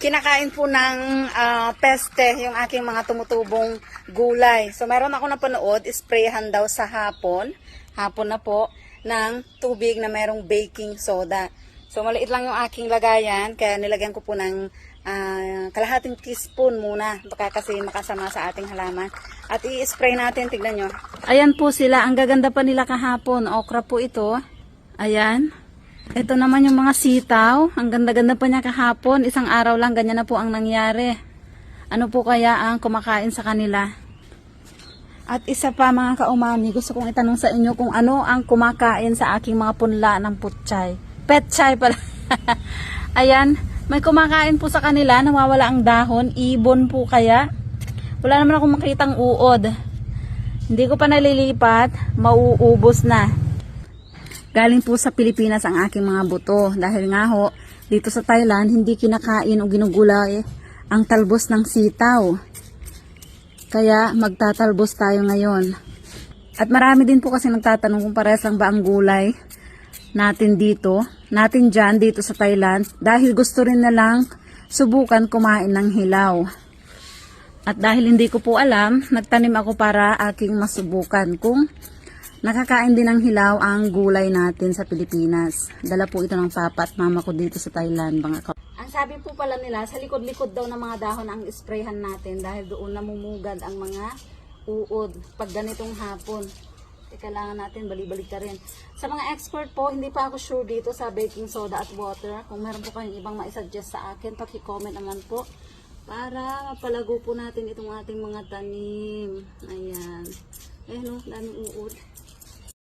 kinakain po ng peste yung aking mga tumutubong gulay. So meron ako napanood, sprayhan daw sa hapon na po, ng tubig na merong baking soda. So maliit lang yung aking lagayan, kaya nilagyan ko po ng kalahating teaspoon muna, baka kasi makasama sa ating halaman. At i-spray natin, tignan nyo. Ayan po sila, ang gaganda pa nila kahapon. Okra po ito. Ayan. Ito naman yung mga sitaw. Ang ganda-ganda pa niya kahapon. Isang araw lang, ganyan na po ang nangyari. Ano po kaya ang kumakain sa kanila? At isa pa mga kaumami, gusto kong itanong sa inyo kung ano ang kumakain sa aking mga punla ng putchay. Petchay pala. Ayan, may kumakain po sa kanila, nawawala ang dahon. Ibon po kaya. Wala naman akong makitang uod. Hindi ko pa nalilipat, mauubos na. Galing po sa Pilipinas ang aking mga buto. Dahil nga ho, dito sa Thailand, hindi kinakain o ginugulay ang talbos ng sitaw. Kaya magtatalbos tayo ngayon. At marami din po kasi nagtatanong kung parehas lang ba ang gulay natin dito, natin dyan dito sa Thailand. Dahil gusto rin na lang subukan kumain ng hilaw. At dahil hindi ko po alam, nagtanim ako para aking masubukan kung nakakain din ng hilaw ang gulay natin sa Pilipinas. Dala po ito ng papa at mama ko dito sa Thailand. Ang sabi po pala nila, sa likod-likod daw ng mga dahon ang sprayhan natin dahil doon namumugad ang mga uod pag ganitong hapon. Kailangan natin bali-balik ka rin. Sa mga expert po, hindi pa ako sure dito sa baking soda at water. Kung meron po kayong ibang maisuggest sa akin, paki-comment naman po para mapalago po natin itong ating mga tanim. Ayan. Ayan o, daming uod.